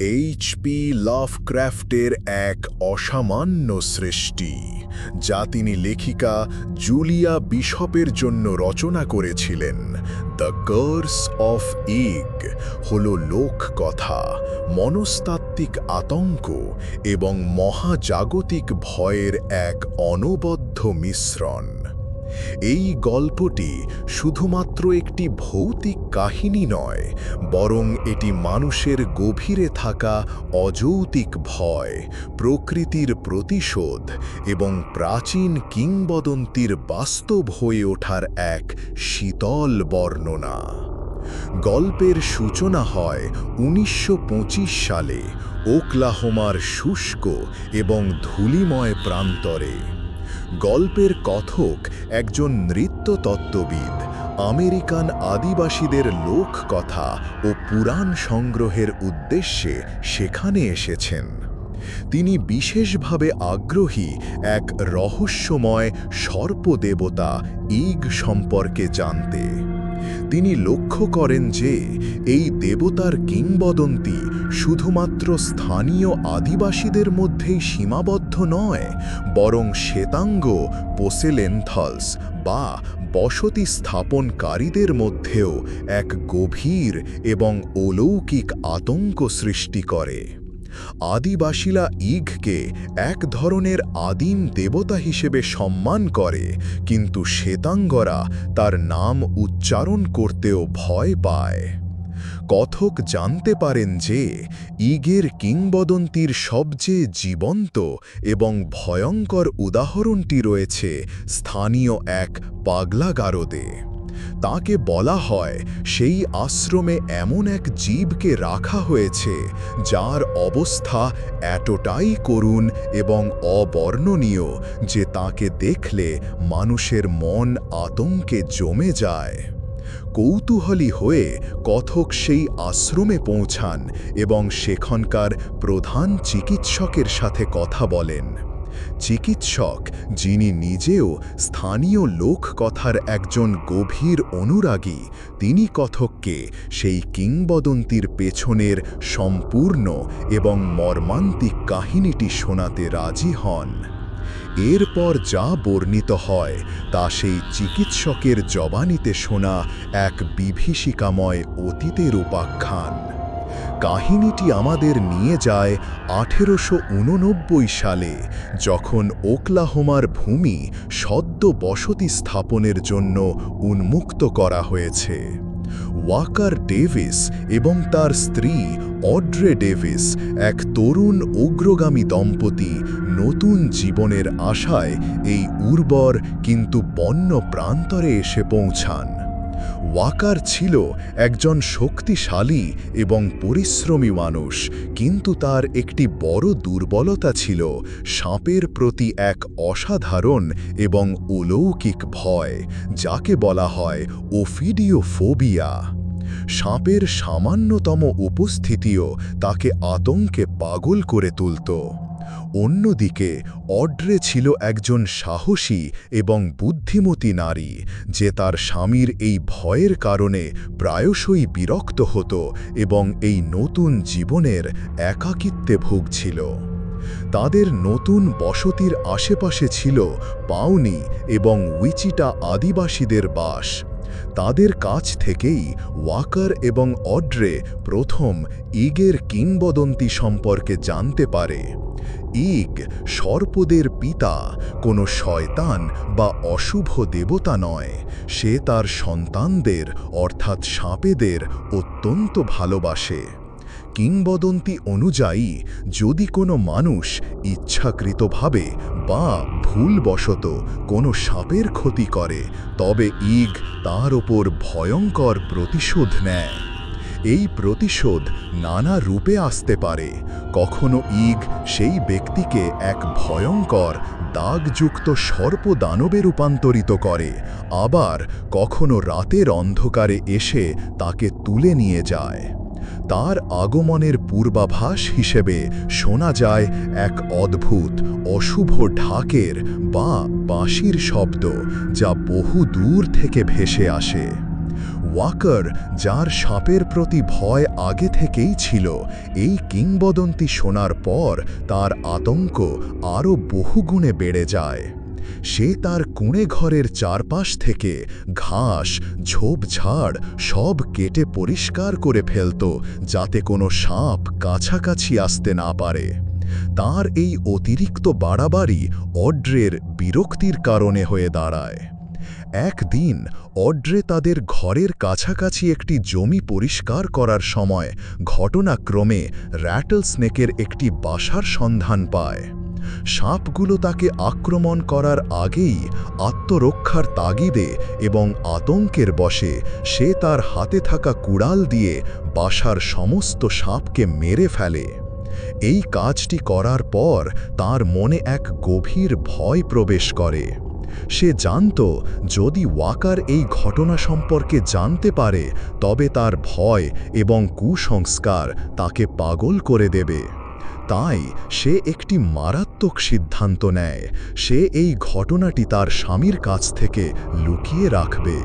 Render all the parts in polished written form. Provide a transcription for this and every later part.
HP. লাভক্রাফটের এক অসামান্য সৃষ্টি, যা তিনি লেখিকা জুলিয়া বিশপের জন্য রচনা করেছিলেন। দ্য কার্স অফ ইগ হল লোককথা, মনস্তাত্ত্বিক আতঙ্ক এবং মহাজাগতিক ভয়ের এক অনবদ্য মিশ্রণ। এই গল্পটি শুধুমাত্র একটি ভৌতিক কাহিনী নয়, বরং এটি মানুষের গভীরে থাকা অযৌক্তিক ভয়, প্রকৃতির প্রতিশোধ এবং প্রাচীন কিংবদন্তির বাস্তব হয়ে ওঠার এক শীতল বর্ণনা। গল্পের সূচনা হয় ১৯২৫ সালে ওকলাহোমার শুষ্ক এবং ধূলিময় প্রান্তরে। গল্পের কথক একজন নৃত্যতত্ত্ববিদ, আমেরিকান আদিবাসীদের লোককথা ও পুরাণ সংগ্রহের উদ্দেশ্যে সেখানে এসেছেন। তিনি বিশেষভাবে আগ্রহী এক রহস্যময় সর্পদেবতা ইগ সম্পর্কে জানতে। তিনি লক্ষ্য করেন যে এই দেবতার কিংবদন্তি শুধুমাত্র স্থানীয় আদিবাসীদের মধ্যেই সীমাবদ্ধ নয়, বরং শ্বেতাঙ্গ পোসেলেন্থলস বা বসতি স্থাপনকারীদের মধ্যেও এক গভীর এবং অলৌকিক আতঙ্ক সৃষ্টি করে। আদিবাসীরা ইগকে এক ধরনের আদিম দেবতা হিসেবে সম্মান করে, কিন্তু শ্বেতাঙ্গরা তার নাম উচ্চারণ করতেও ভয় পায়। কথক জানতে পারেন যে ইগের কিংবদন্তির সবচেয়ে জীবন্ত এবং ভয়ঙ্কর উদাহরণটি রয়েছে স্থানীয় এক পাগলা গারদে। তাকে বলা হয় সেই আশ্রমে এমন এক জীবকে রাখা হয়েছে যার অবস্থা এতটাই করুণ এবং অবর্ণনীয় যে তাকে দেখলে মানুষের মন আতঙ্কে জমে যায়। কৌতূহলী হয়ে কথক সেই আশ্রমে পৌঁছান এবং সেখানকার প্রধান চিকিৎসকের সাথে কথা বলেন। চিকিৎসক, যিনি নিজেও স্থানীয় লোককথার একজন গভীর অনুরাগী, তিনি কথককে সেই কিংবদন্তির পেছনের সম্পূর্ণ এবং মর্মান্তিক কাহিনীটি শোনাতে রাজি হন। এরপর যা বর্ণিত হয় তা সেই চিকিৎসকের জবানিতে শোনা এক বিভীষিকাময় অতীতের উপাখ্যান। কাহিনীটি আমাদের নিয়ে যায় ১৮৮৯ সালে, যখন ওকলাহোমার ভূমি সদ্য বসতি স্থাপনের জন্য উন্মুক্ত করা হয়েছে। ওয়াকার ডেভিস এবং তার স্ত্রী অড্রে ডেভিস, এক তরুণ অগ্রগামী দম্পতি, নতুন জীবনের আশায় এই উর্বর কিন্তু বন্য প্রান্তরে এসে পৌঁছান। ওয়াকার ছিল একজন শক্তিশালী এবং পরিশ্রমী মানুষ, কিন্তু তার একটি বড় দুর্বলতা ছিল সাপের প্রতি এক অসাধারণ এবং অলৌকিক ভয়, যাকে বলা হয় ওফিডিওফোবিয়া। সাপের সামান্যতম উপস্থিতিও তাকে আতঙ্কে পাগল করে তুলত। অন্যদিকে অড্রে ছিল একজন সাহসী এবং বুদ্ধিমতী নারী, যে তার স্বামীর এই ভয়ের কারণে প্রায়শই বিরক্ত হতো এবং এই নতুন জীবনের একাকিত্বে ভুগছিল। তাদের নতুন বসতির আশেপাশে ছিল পাউনি এবং উইচিটা আদিবাসীদের বাস। তাদের কাছ থেকেই ওয়াকার এবং অড্রে প্রথম ইগের কিংবদন্তি সম্পর্কে জানতে পারে। ইগ সর্পদের পিতা, কোনো শয়তান বা অশুভ দেবতা নয়। সে তার সন্তানদের অর্থাৎ সাপেদের অত্যন্ত ভালোবাসে। কিংবদন্তি অনুযায়ী যদি কোনো মানুষ ইচ্ছাকৃতভাবে বা ভুলবশত কোনো সাপের ক্ষতি করে, তবে ইগ তার ওপর ভয়ঙ্কর প্রতিশোধ নেয়। এই প্রতিশোধ নানা রূপে আসতে পারে। কখনো ইগ সেই ব্যক্তিকে এক ভয়ঙ্কর দাগযুক্ত সর্পদানবে রূপান্তরিত করে, আবার কখনো রাতের অন্ধকারে এসে তাকে তুলে নিয়ে যায়। তার আগমনের পূর্বাভাস হিসেবে শোনা যায় এক অদ্ভুত অশুভ ঢাকের বা বাঁশির শব্দ, যা বহু দূর থেকে ভেসে আসে। ওয়াকার, যার সাপের প্রতি ভয় আগে থেকেই ছিল, এই কিংবদন্তি শোনার পর তার আতঙ্ক আরও বহুগুণে বেড়ে যায়। সে তার কুঁড়ে ঘরের চারপাশ থেকে ঘাস, ঝোপঝাড় সব কেটে পরিষ্কার করে ফেলত, যাতে কোনো সাপ কাছাকাছি আসতে না পারে। তার এই অতিরিক্ত বাড়াবাড়ি অড্রের বিরক্তির কারণে হয়ে দাঁড়ায়। একদিন অড্রে তাদের ঘরের কাছাকাছি একটি জমি পরিষ্কার করার সময় ঘটনাক্রমে র্যাটলস্নেকের একটি বাসার সন্ধান পায়। সাপগুলো তাকে আক্রমণ করার আগেই আত্মরক্ষার তাগিদে এবং আতঙ্কের বশে সে তার হাতে থাকা কুড়াল দিয়ে বাসার সমস্ত সাপকে মেরে ফেলে। এই কাজটি করার পর তার মনে এক গভীর ভয় প্রবেশ করে। সে জানত, যদি ওয়াকার এই ঘটনা সম্পর্কে জানতে পারে তবে তার ভয় এবং কুসংস্কার তাকে পাগল করে দেবে। তাই সে একটি মারাত্মক সিদ্ধান্ত নেয়। সে এই ঘটনাটি তার স্বামীর কাছ থেকে লুকিয়ে রাখবে।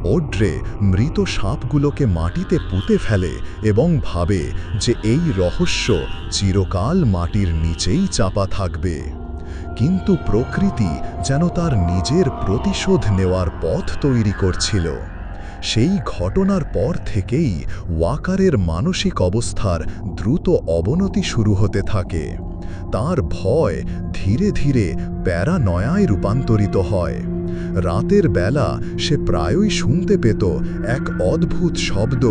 অড্রে মৃত সাপগুলোকে মাটিতে পুঁতে ফেলে এবং ভাবে যে এই রহস্য চিরকাল মাটির নিচেই চাপা থাকবে। কিন্তু প্রকৃতি যেন তার নিজের প্রতিশোধ নেওয়ার পথ তৈরি করছিল। সেই ঘটনার পর থেকেই ওয়াকারের মানসিক অবস্থার দ্রুত অবনতি শুরু হতে থাকে। তার ভয় ধীরে ধীরে প্যারানয়ায় রূপান্তরিত হয়। রাতের বেলা সে প্রায়ই শুনতে পেত এক অদ্ভুত শব্দ,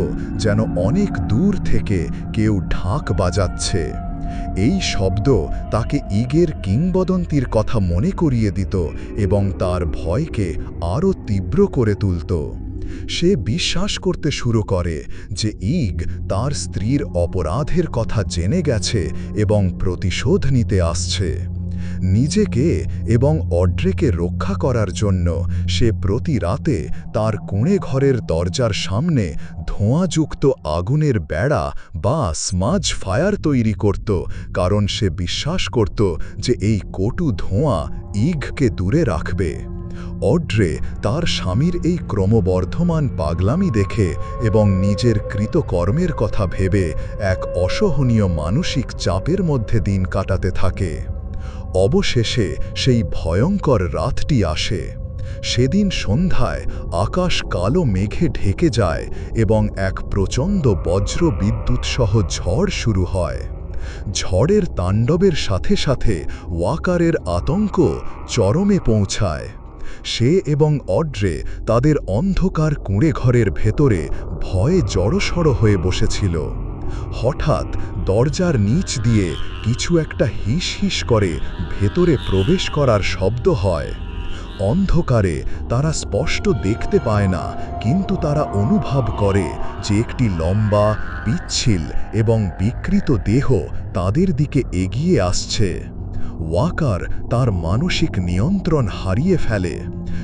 যেন অনেক দূর থেকে কেউ ঢাক বাজাচ্ছে। এই শব্দ তাকে ইগের কিংবদন্তির কথা মনে করিয়ে দিত এবং তার ভয়কে আরও তীব্র করে তুলত। সে বিশ্বাস করতে শুরু করে যে ইগ তার স্ত্রীর অপরাধের কথা জেনে গেছে এবং প্রতিশোধ নিতে আসছে। নিজেকে এবং অড্রেকে রক্ষা করার জন্য সে প্রতি রাতে তার কুঁড়ে ঘরের দরজার সামনে ধোঁয়াযুক্ত আগুনের বেড়া বা স্মাজ ফায়ার তৈরি করত, কারণ সে বিশ্বাস করত যে এই কটু ধোঁয়া ইগকে দূরে রাখবে। অড্রে তার স্বামীর এই ক্রমবর্ধমান পাগলামি দেখে এবং নিজের কৃতকর্মের কথা ভেবে এক অসহনীয় মানসিক চাপের মধ্যে দিন কাটাতে থাকে। অবশেষে সেই ভয়ঙ্কর রাতটি আসে। সেদিন সন্ধ্যায় আকাশ কালো মেঘে ঢেকে যায় এবং এক প্রচণ্ড বজ্র বিদ্যুৎসহ ঝড় শুরু হয়। ঝড়ের তাণ্ডবের সাথে সাথে ওয়াকারের আতঙ্ক চরমে পৌঁছায়। সে এবং অড্রে তাদের অন্ধকার কুঁড়ে ঘরের ভেতরে ভয়ে জড়সড় হয়ে বসেছিল। হঠাৎ দরজার নিচ দিয়ে কিছু একটা হিস হিস করে ভেতরে প্রবেশ করার শব্দ হয়। অন্ধকারে তারা স্পষ্ট দেখতে পায় না, কিন্তু তারা অনুভব করে যে একটি লম্বা, পিচ্ছিল এবং বিকৃত দেহ তাদের দিকে এগিয়ে আসছে। ওয়াকার তার মানসিক নিয়ন্ত্রণ হারিয়ে ফেলে।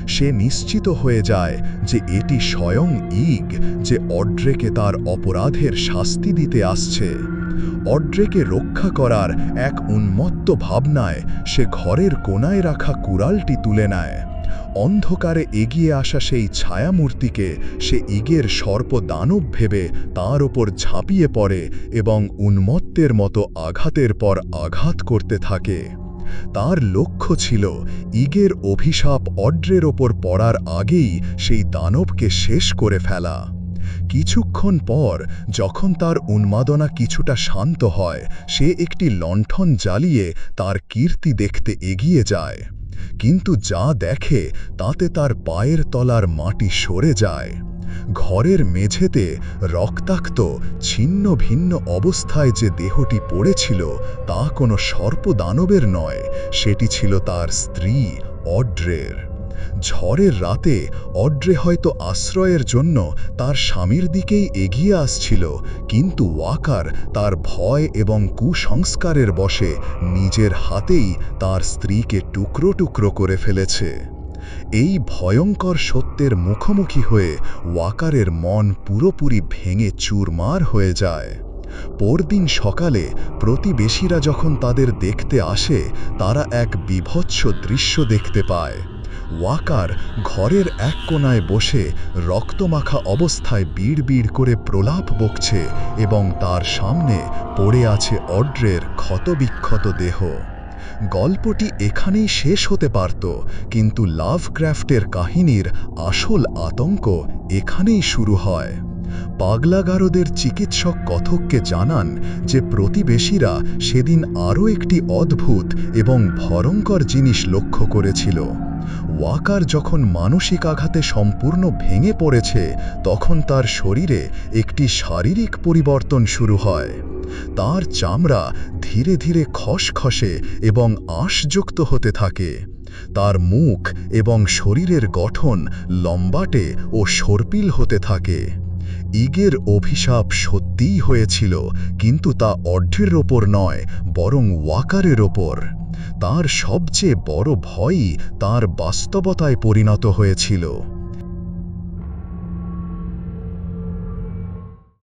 সে নিশ্চিত হয়ে যায় যে এটি স্বয়ং ইগ, যে অড্রেকে তার অপরাধের শাস্তি দিতে আসছে। অড্রেকে রক্ষা করার এক উন্মত্ত ভাবনায় সে ঘরের কোণায় রাখা কুড়ালটি তুলে নেয়। অন্ধকারে এগিয়ে আসা সেই ছায়ামূর্তিকে সে ইগের সর্পদানব ভেবে তার ওপর ঝাঁপিয়ে পড়ে এবং উন্মত্তের মতো আঘাতের পর আঘাত করতে থাকে। তার লক্ষ্য ছিল ইগের অভিশাপ অড্রের ওপর পড়ার আগেই সেই দানবকে শেষ করে ফেলা। কিছুক্ষণ পর যখন তার উন্মাদনা কিছুটা শান্ত হয়, সে একটি লণ্ঠন জ্বালিয়ে তার কীর্তি দেখতে এগিয়ে যায়। কিন্তু যা দেখে তাতে তার পায়ের তলার মাটি সরে যায়। ঘরের মেঝেতে রক্তাক্ত ছিন্ন ভিন্ন অবস্থায় যে দেহটি পড়েছিল তা কোনো সর্পদানবের নয়, সেটি ছিল তার স্ত্রী অড্রের। ঝড়ের রাতে অড্রে হয়তো আশ্রয়ের জন্য তার স্বামীর দিকেই এগিয়ে আসছিল, কিন্তু ওয়াকার তার ভয় এবং কুসংস্কারের বশে নিজের হাতেই তার স্ত্রীকে টুকরো টুকরো করে ফেলেছে। এই ভয়ঙ্কর সত্যের মুখোমুখি হয়ে ওয়াকারের মন পুরোপুরি ভেঙে চুরমার হয়ে যায়। পরদিন সকালে প্রতিবেশীরা যখন তাদের দেখতে আসে, তারা এক বীভৎস দৃশ্য দেখতে পায়। ওয়াকার ঘরের এক কোণায় বসে রক্তমাখা অবস্থায় বিড় করে প্রলাপ বকছে এবং তার সামনে পড়ে আছে অড্রের ক্ষতবিক্ষত দেহ। গল্পটি এখানেই শেষ হতে পারত, কিন্তু লাভক্রাফটের কাহিনীর আসল আতঙ্ক এখানেই শুরু হয়। পাগলাগারদের চিকিৎসক কথককে জানান যে প্রতিবেশীরা সেদিন আরও একটি অদ্ভুত এবং ভয়ঙ্কর জিনিস লক্ষ্য করেছিল। ওয়াকার যখন মানসিক আঘাতে সম্পূর্ণ ভেঙে পড়েছে, তখন তার শরীরে একটি শারীরিক পরিবর্তন শুরু হয়। তার চামড়া ধীরে ধীরে খসখসে এবং আঁশযুক্ত হতে থাকে। তার মুখ এবং শরীরের গঠন লম্বাটে ও সর্পিল হতে থাকে। ইগের অভিশাপ সত্যিই হয়েছিল, কিন্তু তা অড্রের ওপর নয়, বরং ওয়াকারের ওপর। তার সবচেয়ে বড় ভয়ই তার বাস্তবতায় পরিণত হয়েছিল।